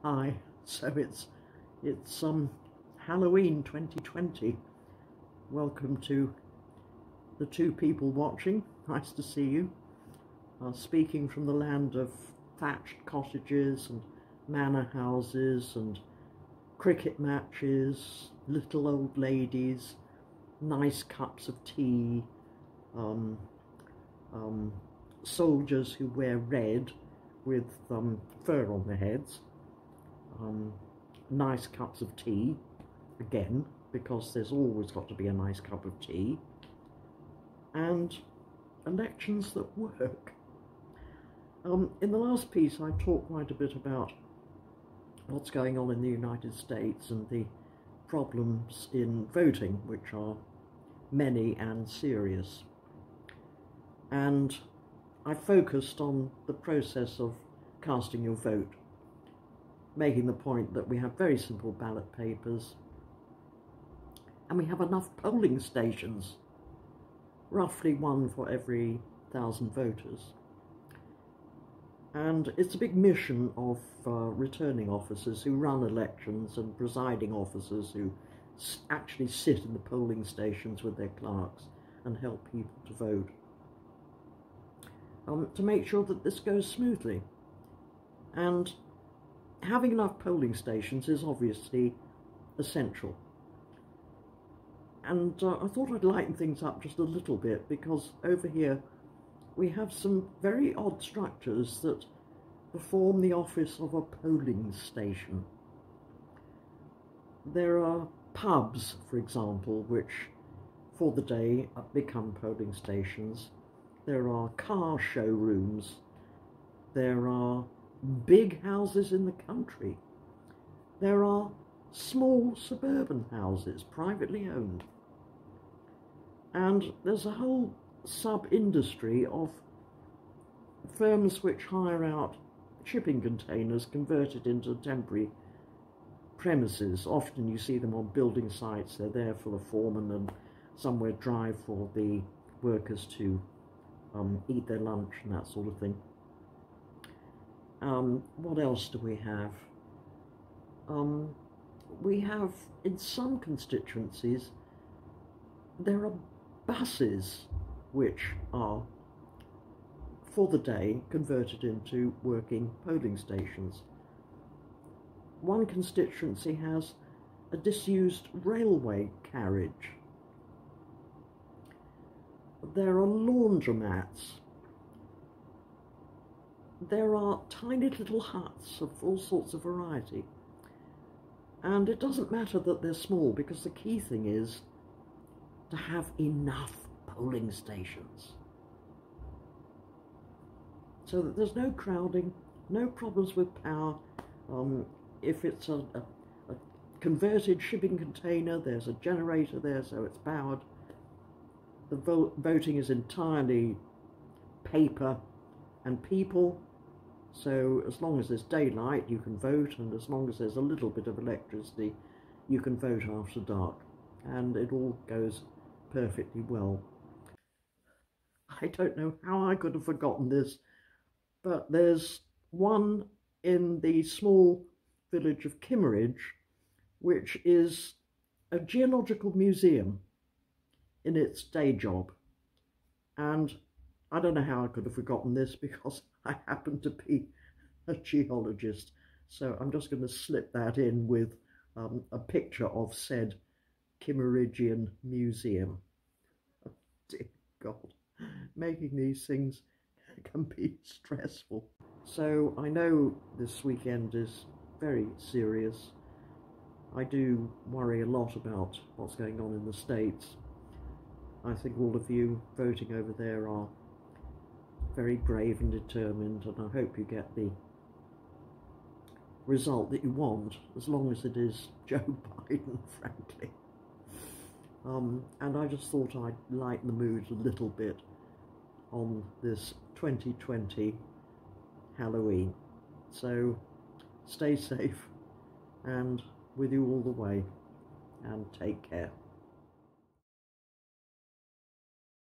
Hi, so it's Halloween 2020. Welcome to the two people watching. Nice to see you. Speaking from the land of thatched cottages and manor houses and cricket matches, little old ladies, nice cups of tea, um, soldiers who wear red with fur on their heads. Nice cups of tea, again, because there's always got to be a nice cup of tea, and elections that work. In the last piece I talked quite a bit about what's going on in the United States and the problems in voting, which are many and serious. And I focused on the process of casting your vote, making the point that we have very simple ballot papers and we have enough polling stations, roughly one for every 1,000 voters. And it's a big mission of returning officers who run elections and presiding officers who actually sit in the polling stations with their clerks and help people to vote, to make sure that this goes smoothly. And having enough polling stations is obviously essential. And I thought I'd lighten things up just a little bit, because over here we have some very odd structures that perform the office of a polling station. There are pubs, for example, which for the day become polling stations. There are car showrooms. There are big houses in the country. There are small suburban houses, privately owned. And there's a whole sub-industry of firms which hire out shipping containers converted into temporary premises. Often you see them on building sites. They're there for the foreman and somewhere dry for the workers to eat their lunch and that sort of thing. What else do we have? We have, in some constituencies, there are buses which are, for the day, converted into working polling stations. One constituency has a disused railway carriage. There are laundromats. There are tiny little huts of all sorts of variety. And it doesn't matter that they're small, because the key thing is to have enough polling stations, so that there's no crowding, no problems with power. If it's a converted shipping container, there's a generator there, so it's powered. The voting is entirely paper and people, so as long as there's daylight you can vote, and as long as there's a little bit of electricity you can vote after dark, and it all goes perfectly well. I don't know how I could have forgotten this, but there's one in the small village of Kimmeridge, which is a geological museum in its day job. And I don't know how I could have forgotten this, because I happen to be a geologist. So I'm just going to slip that in with a picture of said Kimmeridgian museum. Oh, dear God, making these things can be stressful. So I know this weekend is very serious. I do worry a lot about what's going on in the States. I think all of you voting over there are very brave and determined, and I hope you get the result that you want, as long as it is Joe Biden, frankly. And I just thought I'd lighten the mood a little bit on this 2020 Halloween. So stay safe, and with you all the way, and take care.